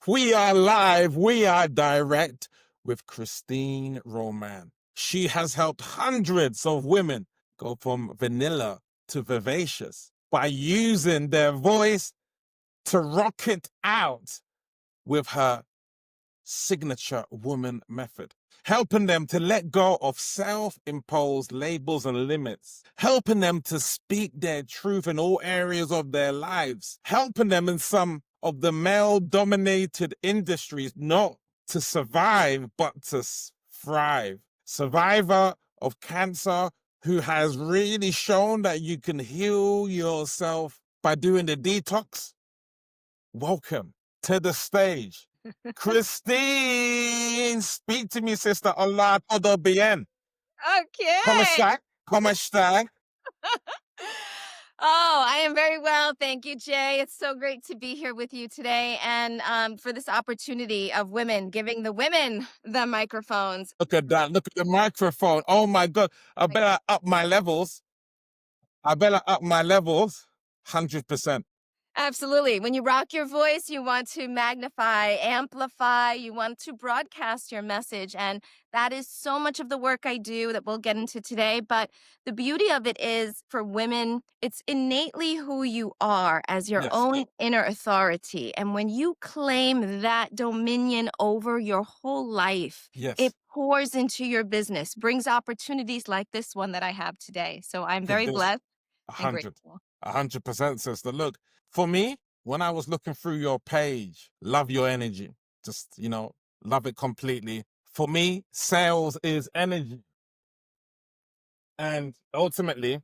We are live, we are direct with Christine Roman. She has helped hundreds of women go from vanilla to vivacious by using their voice to rock it out with her signature woman method, helping them to let go of self-imposed labels and limits, helping them to speak their truth in all areas of their lives, helping them in some of the male-dominated industries not to survive, but to thrive. Survivor of cancer who has really shown that you can heal yourself by doing the detox. Welcome to the stage. Christine, speak to me, sister. Hola, todo bien. ¿Cómo Okay. está? ¿Cómo está? Oh, I am very well. Thank you, Jay. It's so great to be here with you today and for this opportunity of women, giving the women the microphones. Look at that. Look at the microphone. Oh my God. I Like, better up my levels. 100%. absolutely. When you rock your voice, you want to magnify, amplify, you want to broadcast your message. And that is so much of the work I do that we'll get into today. But the beauty of it is for women, it's innately who you are as your Yes. own inner authority. And when you claim that dominion over your whole life, it Yes. pours into your business, brings opportunities like this one that I have today. So I'm It very does. blessed and 100. grateful. 100%, sister. Look, for me, when I was looking through your page, love your energy. Just, love it completely. For me, sales is energy. And ultimately,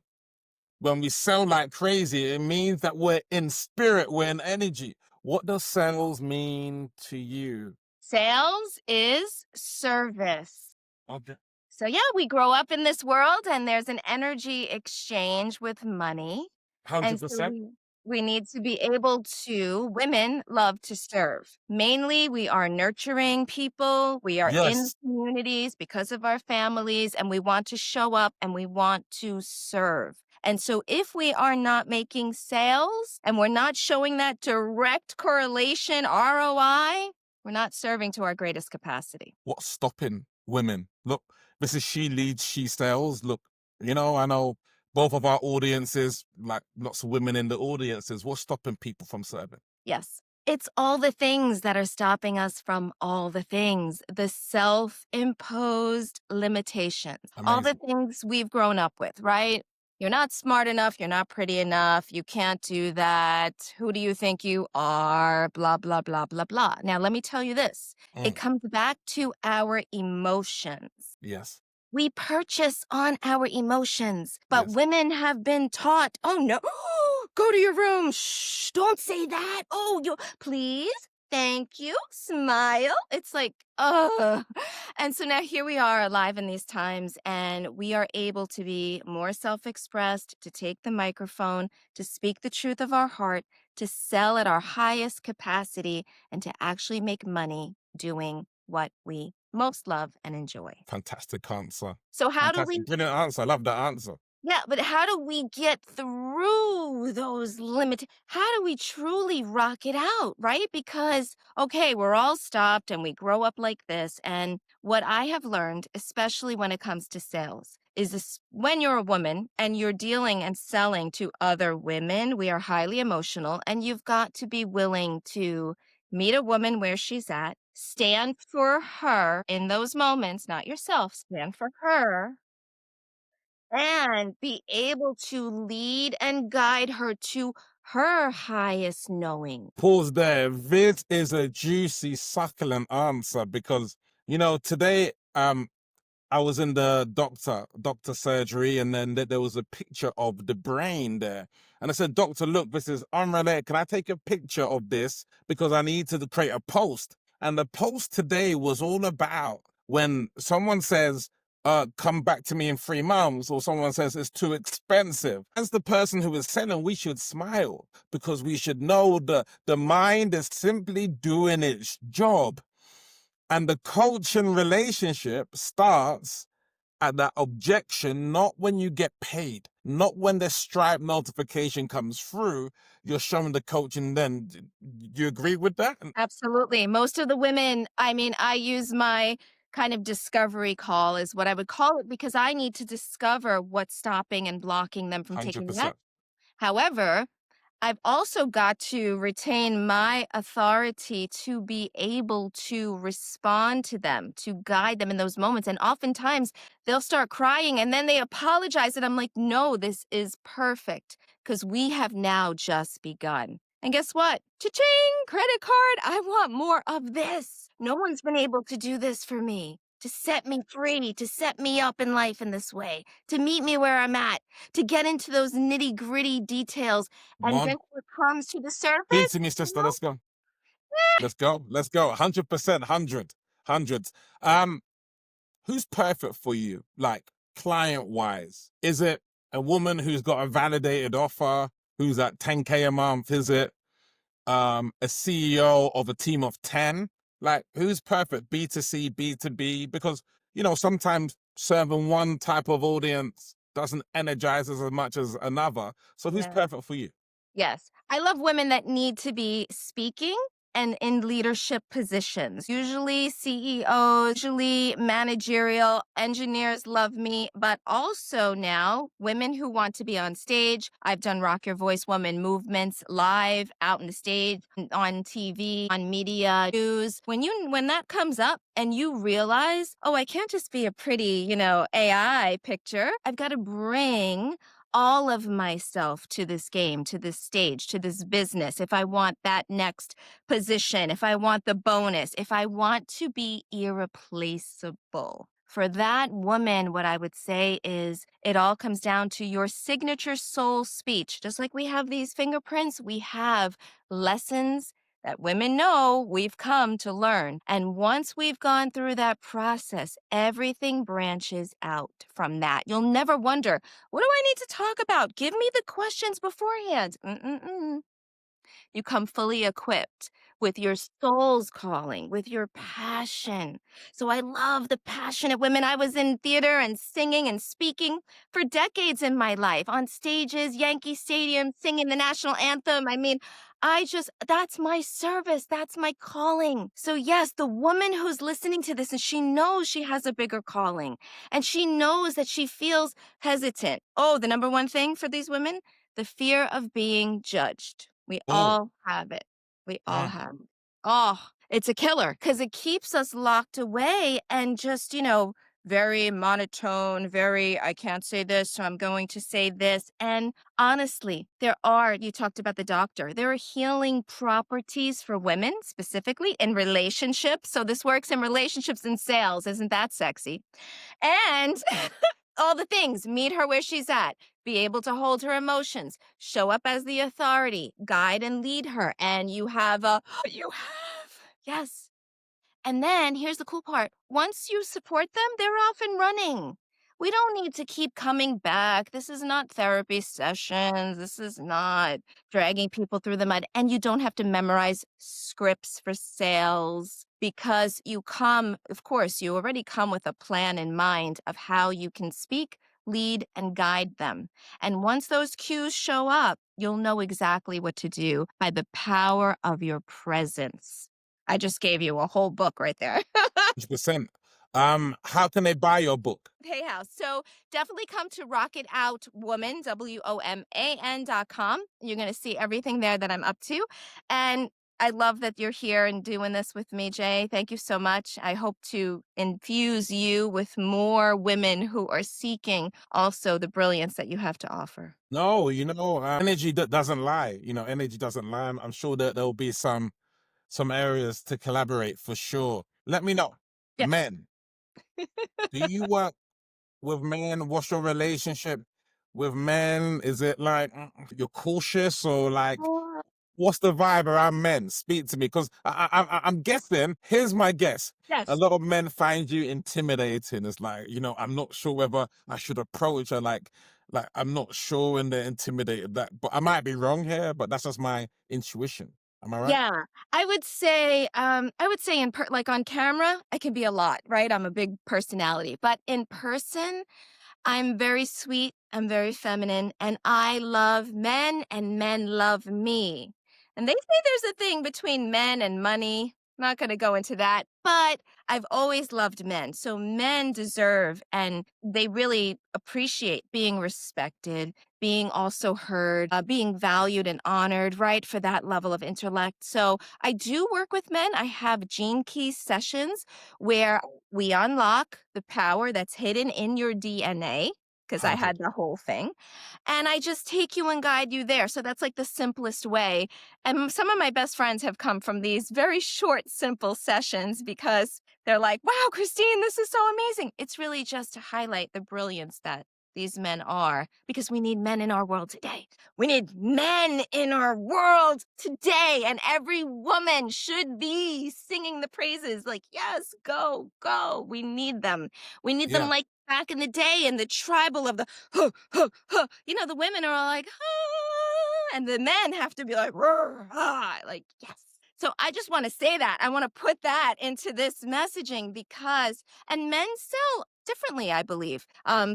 when we sell like crazy, it means that we're in spirit, we're in energy. What does sales mean to you? Sales is service. Okay. So, yeah, we grow up in this world and there's an energy exchange with money. And so 100%? we need to be able to, women love to serve. Mainly, we are nurturing people. We are in Yes. communities because of our families, and we want to show up and we want to serve. And so, if we are not making sales and we're not showing that direct correlation ROI, we're not serving to our greatest capacity. What's stopping women? Look, this is She Leads, She Sells. Look, I know both of our audiences, like lots of women in the audiences, what's stopping people from serving? Yes. It's all the things that are stopping us from all the things, the self imposed limitations, all the Amazing. things we've grown up with, right? You're not smart enough. You're not pretty enough. You can't do that. Who do you think you are? Blah, blah, blah, blah, blah. Now, let me tell you this it Mm, comes back to our emotions. yes. We purchase on our emotions, but Yes. women have been taught, oh no, go to your room. Shh, don't say that. Oh, you please. Thank you. Smile. It's like, oh. And so now here we are alive in these times, and we are able to be more self expressed, to take the microphone, to speak the truth of our heart, to sell at our highest capacity, and to actually make money doing what we most love and enjoy. Fantastic answer. So how do Fantastic. we Brilliant answer. I love that answer. yeah, but how do we get through those how do we truly rock it out, right? Because okay, we're all stopped and we grow up like this, and what I have learned, especially when it comes to sales, is this when you're a woman and you're dealing and selling to other women, we are highly emotional and you've got to be willing to meet a woman where she's at, stand for her in those moments, not yourself, stand for her and be able to lead and guide her to her highest knowing. Pause there. This is a juicy, succulent answer because, today, I was in the doctor surgery, and then there was a picture of the brain there. And I said, Doctor, look, this is unrelated. Can I take a picture of this? Because I need to create a post. And the post today was all about when someone says, come back to me in 3 months, or someone says it's too expensive. As the person who is selling, we should smile because we should know that the mind is simply doing its job. And the coaching relationship starts at that objection, not when you get paid, not when the Stripe notification comes through, you're showing the coaching then. Do you agree with that? Absolutely. Most of the women, I mean, I use my kind of discovery call is what I would call it because I need to discover what's stopping and blocking them from taking that. 100%. However, I've also got to retain my authority to be able to respond to them, to guide them in those moments. And oftentimes they'll start crying and then they apologize. And I'm like, no, this is perfect because we have now just begun. And guess what? Cha-ching, credit card. I want more of this. No one's been able to do this for me, to set me free, to set me up in life in this way, to meet me where I'm at, to get into those nitty gritty details Come and on. then when it comes to the surface, Speak to me, you sister. know, Let's go. Let's go. Let's go. 100%, 100, hundreds. Who's perfect for you, like client wise? Is it a woman who's got a validated offer, who's at 10K a month? Is it a CEO of a team of 10? Like, who's perfect? B2C, B2B? Because, sometimes serving one type of audience doesn't energize us as much as another. So who's yeah. perfect for you? Yes. I love women that need to be speaking and in leadership positions, usually CEOs, usually managerial. Engineers love me, but also now women who want to be on stage. I've done Rock Your Voice Woman movements live, out on the stage, on TV, on media, news. When that comes up and you realize, oh, I can't just be a pretty, AI picture. I've got to bring all of myself to this game, to this stage, to this business. If I want that next position, if I want the bonus, if I want to be irreplaceable. For that woman, what I would say is it all comes down to your signature soul speech. Just like we have these fingerprints, we have lessons that women know we've come to learn. And once we've gone through that process, everything branches out from that. You'll never wonder, what do I need to talk about? Give me the questions beforehand. Mm-mm-mm. You come fully equipped with your soul's calling, with your passion. So I love the passionate women. I was in theater and singing and speaking for decades in my life on stages, Yankee Stadium, singing the national anthem. I mean, that's my service. That's my calling. So, yes, the woman who's listening to this and she knows she has a bigger calling and she knows that she feels hesitant. Oh, the number one thing for these women, the fear of being judged. We Oh, all have it. We all yeah. have it. Oh, it's a killer because it keeps us locked away and just, very monotone, very, I can't say this, so I'm going to say this. And honestly, you talked about the doctor, there are healing properties for women, specifically in relationships. So this works in relationships and sales. Isn't that sexy? And all the things, meet her where she's at, be able to hold her emotions, show up as the authority, guide and lead her. And you have you have, yes. And then here's the cool part. Once you support them, they're off and running. We don't need to keep coming back. This is not therapy sessions. This is not dragging people through the mud. And you don't have to memorize scripts for sales because of course, you already come with a plan in mind of how you can speak, lead, and guide them. And once those cues show up, you'll know exactly what to do by the power of your presence. I just gave you a whole book right there. 100%. How can they buy your book? Hey House. So definitely come to rocketoutwoman, WOMAN.com. You're going to see everything there that I'm up to. And I love that you're here and doing this with me, Jay. Thank you so much. I hope to infuse you with more women who are seeking also the brilliance that you have to offer. No, energy doesn't lie. Energy doesn't lie. I'm sure that there'll be some areas to collaborate for sure. Let me know. Yes. Men, do you work with men? What's your relationship with men? Is it like you're cautious or like what's the vibe around men? Speak to me because I'm guessing. Here's my guess. Yes. A lot of men find you intimidating. It's like I'm not sure whether I should approach her. Like I'm not sure when they're intimidated. But I might be wrong here. But that's just my intuition. Am I right? Yeah, I would say like on camera, I can be a lot, right? I'm a big personality, but in person, I'm very sweet, I'm very feminine, and I love men and men love me. And they say there's a thing between men and money. Not going to go into that, but I've always loved men. So men deserve and they really appreciate being respected, being also heard, being valued and honored, right? For that level of intellect. So I do work with men. I have Gene Key sessions where we unlock the power that's hidden in your DNA because I 100. had the whole thing. And I just take you and guide you there. So that's like the simplest way. And some of my best friends have come from these very short, simple sessions because they're like, wow, Christine, this is so amazing. It's really just to highlight the brilliance that these men are because we need men in our world today. We need men in our world today. And every woman should be singing the praises like, yes, go, go. We need them. We need them Yeah. like back in the day in the tribal of the, huh, huh, huh. You know, the women are all like, ah, and the men have to be like, "Roar, ah," like, yes. So I just want to say that. I want to put that into this messaging because, and men sell differently, I believe,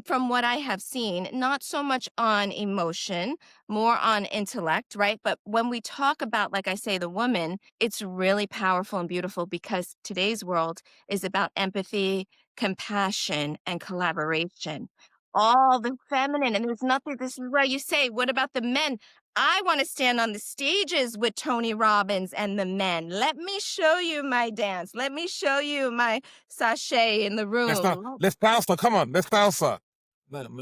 from what I have seen, not so much on emotion, more on intellect, right? But when we talk about, like I say, the woman, it's really powerful and beautiful because today's world is about empathy, compassion, and collaboration. All the feminine, and there's nothing, this is why you say, what about the men? I want to stand on the stages with Tony Robbins and the men. Let me show you my dance. Let me show you my sachet in the room. Let's bounce her. Come on, let's bounce her. Come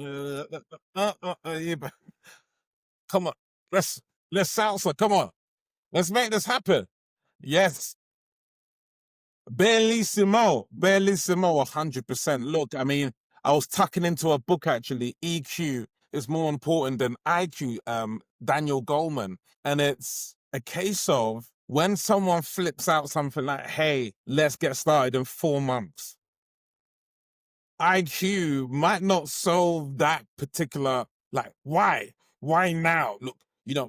on, let's salsa. Come on, let's make this happen. Yes, bellissimo, bellissimo, 100%. Look, I mean, I was tucking into a book actually. EQ is more important than IQ. Daniel Goleman, and it's a case of when someone flips out something like, "Hey, let's get started in 4 months." IQ might not solve that particular, like, why? Why now? Look,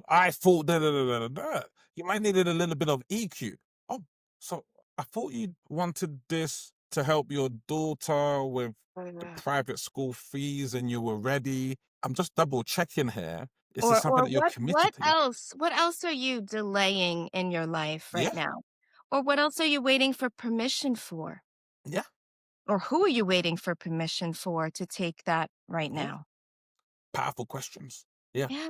I thought da da da da da. Da. You might needed a little bit of EQ. Oh, so I thought you wanted this to help your daughter with the private school fees and you were ready. I'm just double checking here. Is this something Or that you're what committed to? what else are you delaying in your life right Yeah, now? Or what else are you waiting for permission for? yeah. Or who are you waiting for permission for to take that right Ooh, now? powerful questions. Yeah, Yeah.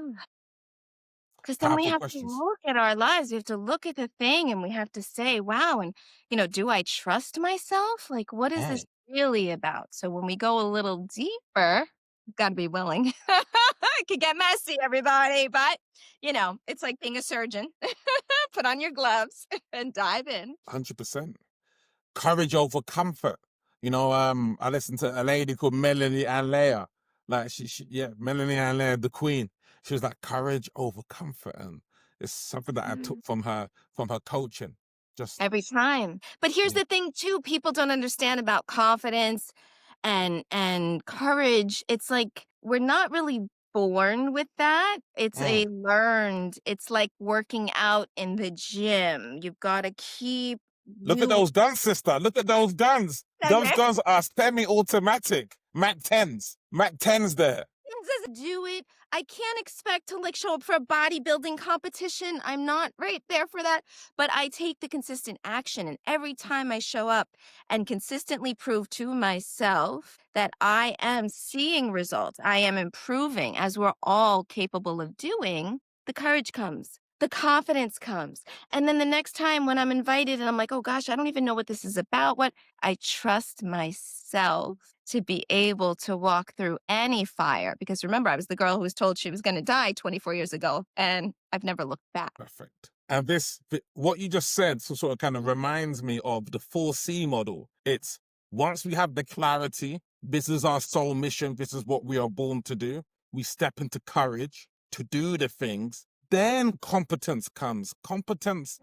Because then we powerful have to questions. look at our lives. We have to look at the thing and we have to say, wow, and, do I trust myself? Like, what is this Mm, really about? So when we go a little deeper, you've got to be willing. It could get messy, everybody, but, it's like being a surgeon. Put on your gloves and dive in. 100%. Courage over comfort. I listened to a lady called Melanie Alea. Like yeah, Melanie Alea, the queen. She was like courage over comfort, and it's something that I took from her coaching. Just Every time. But here's yeah, the thing too, people don't understand about confidence and courage. It's like we're not really born with that. It's mm. a learned. It's like working out in the gym. You've got to keep Look at doing those guns, sister. Look at those guns. Those it. guns are semi-automatic. Mac 10s. Mac 10s there. Doesn't do it. I can't expect to like show up for a bodybuilding competition. I'm not right there for that. But I take the consistent action. And every time I show up and consistently prove to myself that I am seeing results, I am improving as we're all capable of doing, the courage comes. The confidence comes. And then the next time when I'm invited and I'm like, oh gosh, I don't even know what this is about. What I trust myself to be able to walk through any fire. Because remember, I was the girl who was told she was going to die 24 years ago, and I've never looked back. Perfect. And what you just said, so sort of kind of reminds me of the 4C model. It's once we have the clarity, this is our soul mission, this is what we are born to do. We step into courage to do the things. Then competence comes. Competence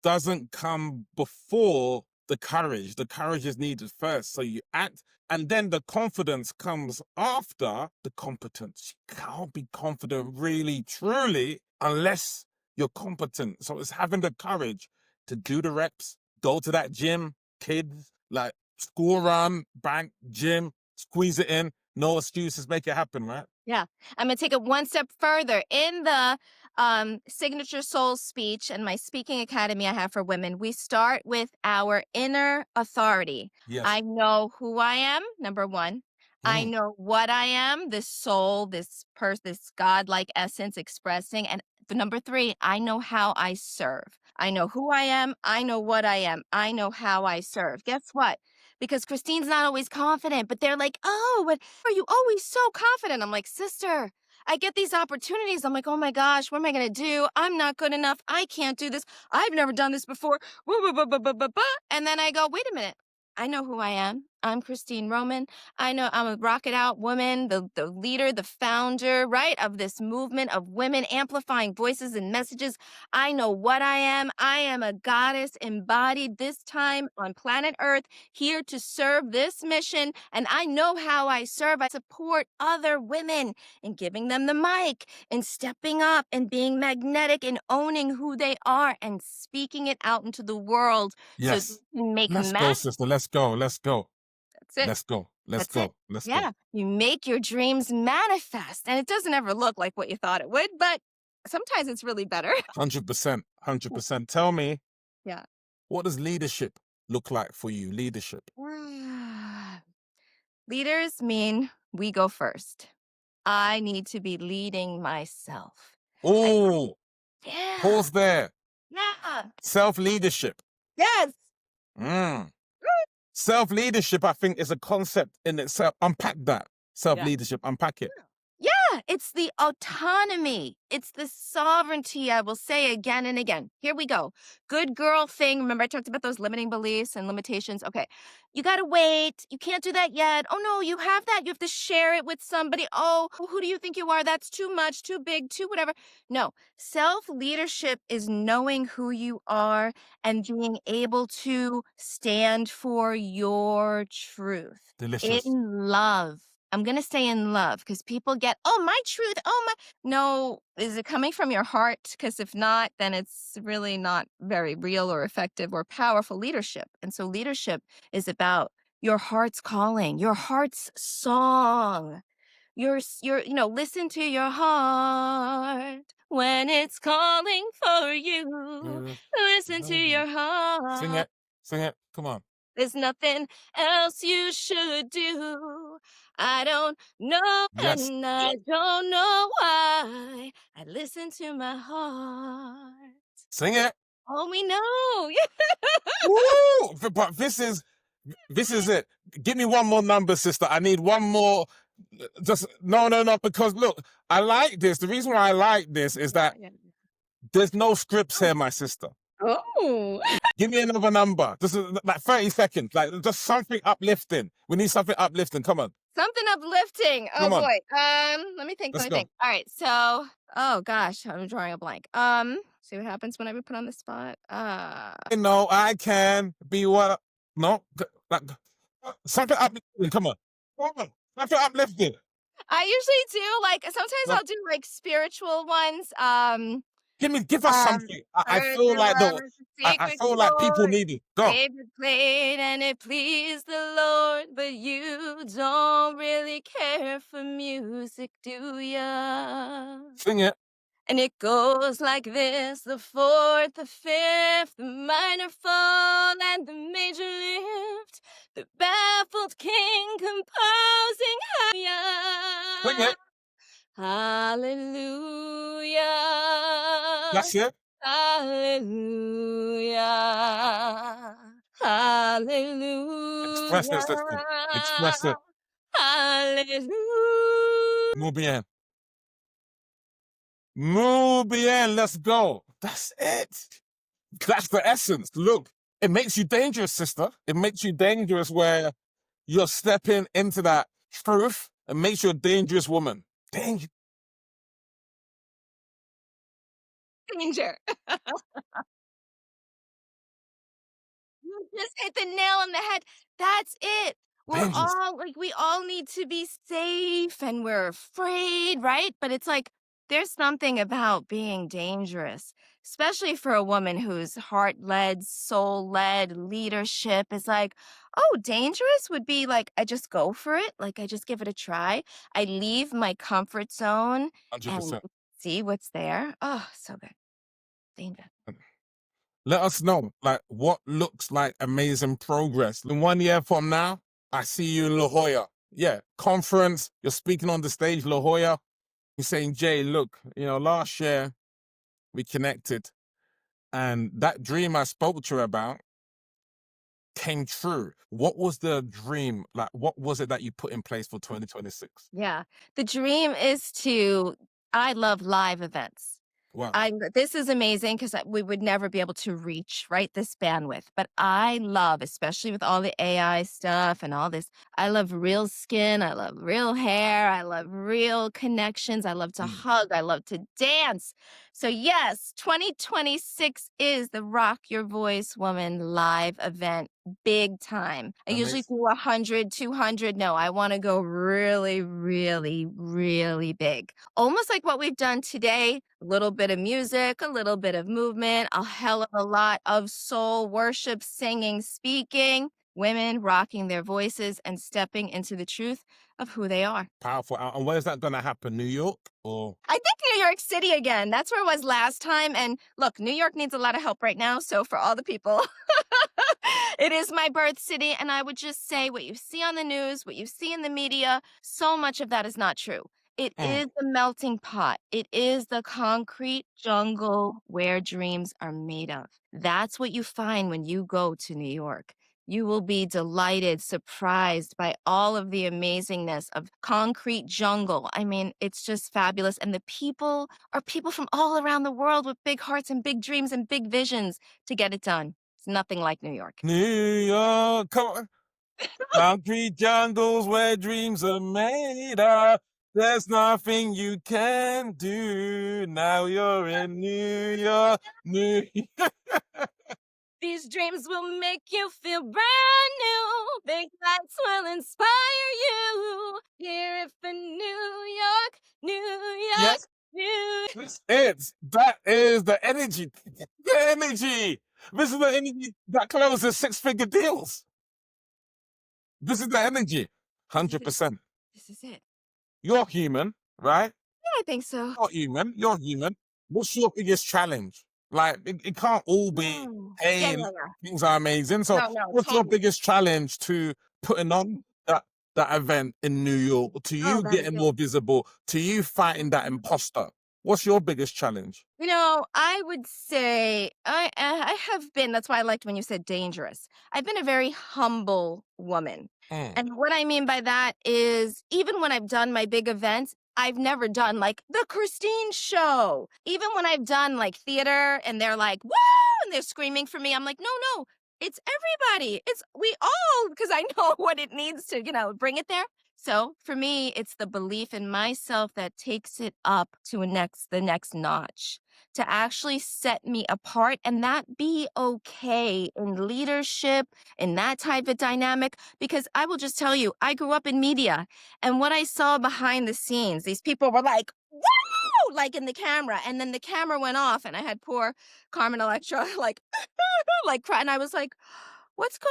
doesn't come before the courage. The courage is needed first. So you act, and then the confidence comes after the competence. You can't be confident really, truly, unless you're competent. So it's having the courage to do the reps, go to that gym, kids, like school run, bank, gym, squeeze it in, no excuses, make it happen, right? Yeah. I'm going to take it one step further. In the Signature Soul speech and my speaking academy I have for women, we start with our inner authority. Yes. I know who I am, number one. I know what I am, this soul, this godlike essence expressing. And the number three, I know how I serve. I know who I am. I know what I am. I know how I serve. Guess what? Because Christine's not always confident, but they're like, oh, but are you always so confident? I'm like, sister, I get these opportunities. I'm like, oh my gosh, what am I going to do? I'm not good enough. I can't do this. I've never done this before. And then I go, wait a minute. I know who I am. I'm Christine Roman. I know I'm a rocket out woman, the leader, the founder, right, of this movement of women amplifying voices and messages. I know what I am. I am a goddess embodied this time on planet Earth, here to serve this mission. And I know how I serve. I support other women in giving them the mic and stepping up and being magnetic and owning who they are and speaking it out into the world so Yes. they can make Let's go, sister. Let's go. Let's go. That's it. Let's go. Let's That's it. go. Let's Yeah. go. You make your dreams manifest. And it doesn't ever look like what you thought it would, but sometimes it's really better. 100%. 100%. Tell me, Yeah. what does leadership look like for you? Leadership. Leaders mean we go first. I need to be leading myself. Oh, Yeah. pause there. Yeah. Self-leadership. Yes. Self-leadership, I think, is a concept in itself. Unpack that. Self-leadership, unpack it. Yeah, it's the autonomy. It's the sovereignty, I will say again and again. Here we go. Good girl thing. Remember, I talked about those limiting beliefs and limitations. Okay, you got to wait. You can't do that yet. Oh, no, you have that. You have to share it with somebody. Oh, who do you think you are? That's too much, too big, too whatever. No, self leadership is knowing who you are and being able to stand for your truth Delicious. in love. I'm going to say in love because people get, oh, my truth. Oh, my. No, is it coming from your heart? Because if not, then it's really not very real or effective or powerful leadership. And so leadership is about your heart's calling, your heart's song. Listen to your heart when it's calling for you. Listen to your heart. Sing it. Sing it. Come on. There's nothing else you should do. I don't know, Yes. and I don't know why. I listen to my heart. Sing it. Oh, we know. Woo! But this is it. Give me one more number, sister. I need one more. Just no, because look, I like this. The reason why I like this is that there's no scripts here, my sister. Oh. Give me another number. Just like 30 seconds. Like just something uplifting. We need something uplifting. Come on. Something uplifting. Oh Come on. boy. Let me think. Let's Let me go. think. All right. So, oh gosh, I'm drawing a blank. See what happens when I be put on the spot. You know, I can be what. No, like something uplifting. Come on. Something uplifting. I usually do like sometimes I'll do like spiritual ones. Give us something. I feel like I feel like people need it. Go. David played and it pleased the Lord, but you don't really care for music, do ya? Sing it. And it goes like this: the fourth, the fifth, the minor fall, and the major lift. The baffled king composing hallelujah. Sing it. Hallelujah. That's it. Hallelujah. Hallelujah. Express it, sister. Express it. Hallelujah. Muy bien. Muy bien. Let's go. That's it. That's the essence. Look, it makes you dangerous, sister. It makes you dangerous where you're stepping into that truth and makes you a dangerous woman. Danger. Danger. You just hit the nail on the head. That's it. Dangerous. We all need to be safe and we're afraid, right? But it's like, There's something about being dangerous, especially for a woman who's heart led, soul led, leadership is like, oh, dangerous would be like, I just go for it. Like, I just give it a try. I leave my comfort zone and 100%. see what's there. Oh, so good. Danger. Let us know, like, what looks like amazing progress. In 1 year from now, I see you in La Jolla. Yeah, conference, you're speaking on the stage, La Jolla. You're saying, Jay, look, last year we connected and that dream I spoke to you about came true. What was the dream? Like, what was it that you put in place for 2026? Yeah. The dream is to, I love live events. Wow. This is amazing because we would never be able to reach, right, this bandwidth. But I love, especially with all the AI stuff and all this, I love real skin. I love real hair. I love real connections. I love to Mm, hug. I love to dance. So, yes, 2026 is the Rock Your Voice Woman live event. Big time. I usually amazing. do 100, 200. No, I want to go really, really, really big. Almost like what we've done today, a little bit of music, a little bit of movement, a hell of a lot of soul worship, singing, speaking, women rocking their voices and stepping into the truth of who they are. Powerful. And where's that going to happen? New York or? I think New York City again. That's where it was last time. And look, New York needs a lot of help right now. So for all the people, it is my birth city. And I would just say what you see on the news, what you see in the media, so much of that is not true. It Mm. is the melting pot. It is the concrete jungle where dreams are made of. That's what you find when you go to New York. You will be delighted, surprised by all of the amazingness of concrete jungle. I mean, it's just fabulous. And the people are people from all around the world with big hearts and big dreams and big visions to get it done. It's nothing like New York. New York, come on. Concrete jungles where dreams are made of. There's nothing you can do. Now you're in New York, New York. These dreams will make you feel brand new. Big lights will inspire you. Here for New York, New York, Yes, New that is the energy. The energy. This is the energy that closes six-figure deals. This is the energy. This is it. 100%. This is it. You're human, right? Yeah, I think so. You're human. You're human. What's your biggest challenge? Like, it can't all be, Mm. Yeah, hey, yeah, yeah. things are amazing. So, No, no, what's your totally. biggest challenge to putting on that event in New York? To Oh, you that is getting it. more visible? To you fighting that imposter? What's your biggest challenge? I would say I have been. That's why I liked when you said dangerous. I've been a very humble woman. Mm, And what I mean by that is even when I've done my big events, I've never done like the Christine show. Even when I've done like theater and they're like, woo, and they're screaming for me, I'm like, no, no, it's everybody. It's we all, because I know what it needs to, bring it there. So for me, it's the belief in myself that takes it up to the next notch to actually set me apart and that be okay in leadership, in that type of dynamic. Because I will just tell you, I grew up in media and what I saw behind the scenes, these people were like, whoa, like in the camera. And then the camera went off and I had poor Carmen Electra like, like cry. And I was like,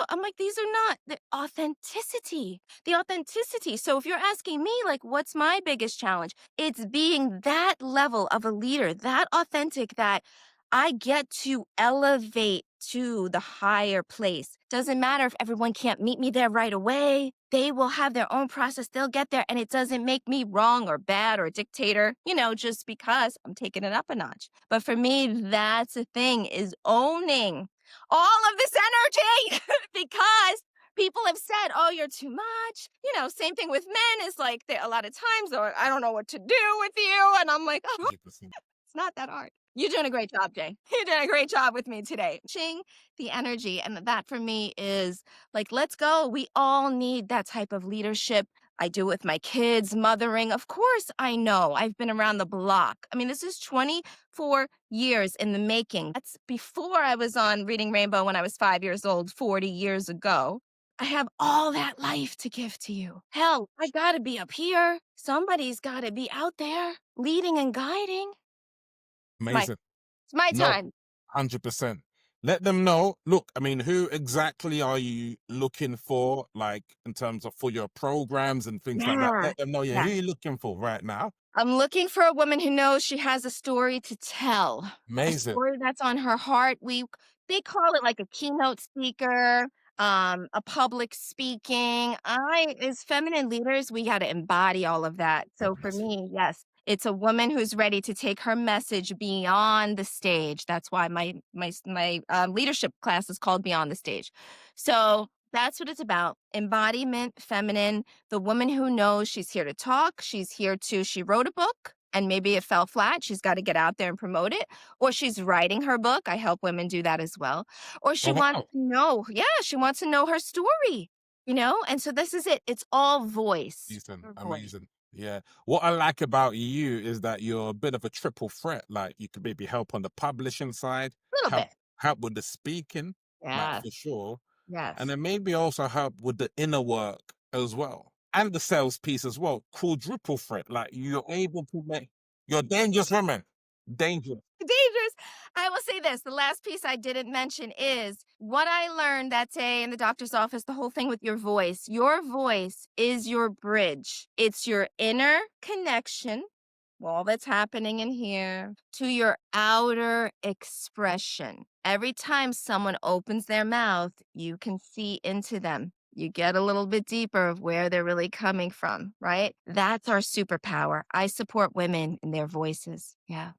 I'm like, these are not the authenticity, the authenticity. So if you're asking me, like, what's my biggest challenge? It's being that level of a leader, that authentic, that I get to elevate to the higher place. Doesn't matter if everyone can't meet me there right away. They will have their own process. They'll get there. And it doesn't make me wrong or bad or a dictator, just because I'm taking it up a notch. But for me, that's the thing is owning all of this energy because people have said, oh, you're too much. Same thing with men is like a lot of times, or I don't know what to do with you. And I'm like, oh, 100%. it's not that hard. You're doing a great job, Jay. You're doing a great job with me today. Ching the energy. And that for me is like, let's go. We all need that type of leadership. I do with my kids, mothering. Of course, I know. I've been around the block. I mean, this is 24 years in the making. That's before I was on Reading Rainbow when I was 5 years old, 40 years ago. I have all that life to give to you. Hell, I gotta be up here. Somebody's gotta be out there leading and guiding. It's my, Amazing. it's my No, time. 100%. Let them know. Look, I mean, who exactly are you looking for, like in terms of for your programs and things like that? Yeah. Let them know, yeah, Yeah. who you looking for right now. I'm looking for a woman who knows she has a story to tell, a Amazing. story that's on her heart. They call it like a keynote speaker, a public speaking. As feminine leaders, we got to embody all of that. So for Fantastic. me, yes, it's a woman who's ready to take her message beyond the stage. That's why my leadership class is called Beyond the Stage. So that's what it's about: embodiment, feminine, the woman who knows she's here to talk. She wrote a book and maybe it fell flat. She's got to get out there and promote it. Or she's writing her book. I help women do that as well. Or she Oh, wants wow. to know, yeah, she wants to know her story. And so this is it. It's all voice. Amazing. Her voice. Amazing. Yeah. What I like about you is that you're a bit of a triple threat. Like you could maybe help on the publishing side, A little help bit. help with the speaking, like Yes. for sure. And Yes. then maybe also help with the inner work as well. And the sales piece as well. Quadruple threat. Like you're able to make you're dangerous woman. Dangerous. Dangerous. I will say this, the last piece I didn't mention is what I learned that day in the doctor's office, the whole thing with your voice. Your voice is your bridge. It's your inner connection, all that's happening in here, to your outer expression. Every time someone opens their mouth, you can see into them. You get a little bit deeper of where they're really coming from, right? That's our superpower. I support women in their voices. Yeah.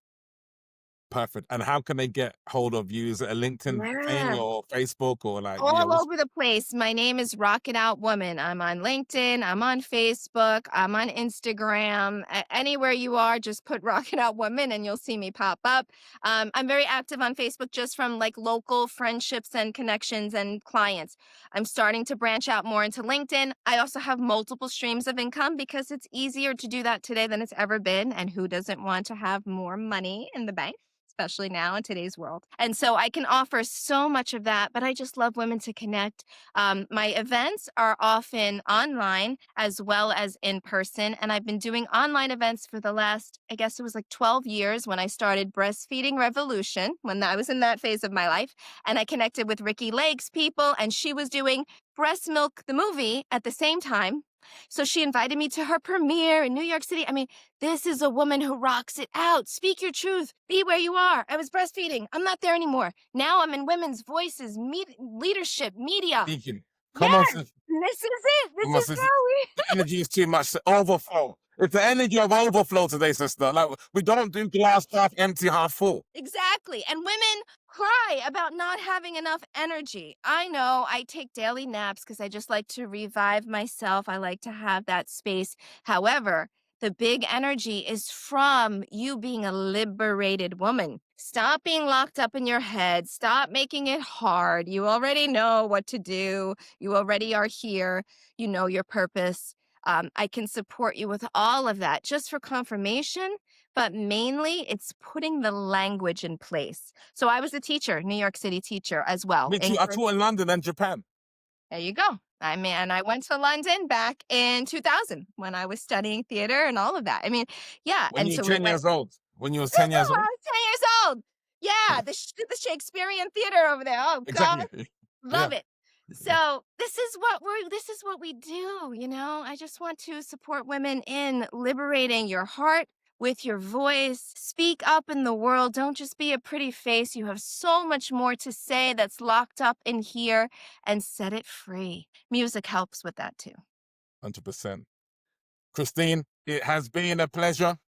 Perfect. And how can they get hold of you? Is it a LinkedIn thing Yeah. or Facebook or like, yeah, All what's over the place. My name is Rocket Out Woman. I'm on LinkedIn, I'm on Facebook, I'm on Instagram. Anywhere you are, just put Rocket Out Woman and you'll see me pop up. I'm very active on Facebook just from like local friendships and connections and clients. I'm starting to branch out more into LinkedIn. I also have multiple streams of income because it's easier to do that today than it's ever been. And who doesn't want to have more money in the bank? Especially now in today's world. And so I can offer so much of that, but I just love women to connect. My events are often online as well as in person. And I've been doing online events for the last, I guess it was like 12 years when I started Breastfeeding Revolution, when I was in that phase of my life. And I connected with Ricky Lake's people, and she was doing Breast Milk, the movie, at the same time. So she invited me to her premiere in New York City. I mean, this is a woman who rocks it out. Speak your truth. Be where you are. I was breastfeeding. I'm not there anymore. Now I'm in women's voices, leadership, media. speaking? Come on, Yes, sis. this is it. Come This on, is sis. how we. The energy is too much to overflow. It's the energy of overflow today, sister. Like we don't do glass half empty, half full. Exactly. And women cry about not having enough energy. I know I take daily naps because I just like to revive myself. I like to have that space. However, the big energy is from you being a liberated woman. Stop being locked up in your head. Stop making it hard. You already know what to do. You already are here. You know your purpose. I can support you with all of that. Just for confirmation, but mainly it's putting the language in place. So I was a teacher, New York City teacher as well. Me too. I taught in London and Japan. There you go. I went to London back in 2000 when I was studying theater and all of that. I mean, yeah. When And you were so we 10 went years old. When you was 10 years when I old. was 10 years old. Yeah, the Shakespearean theater over there. Oh God, Exactly. Yeah. love it. So this is what we do. I just want to support women in liberating your heart with your voice. Speak up in the world. Don't just be a pretty face. You have so much more to say that's locked up in here, and set it free. Music helps with that too. 100%. Christine, it has been a pleasure.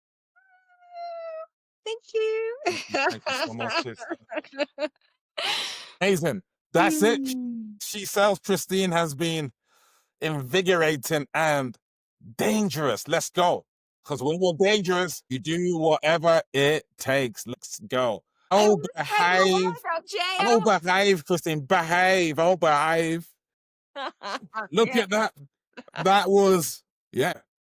Thank you. Thank you so much, sis. Amazing. That's it. She Sells Christine has been invigorating and dangerous. Let's go. Because when you're dangerous, you do whatever it takes. Let's go. Oh, behave. Oh, behave, Christine. Behave. Oh, behave. Look Yeah. at that. That was, yeah.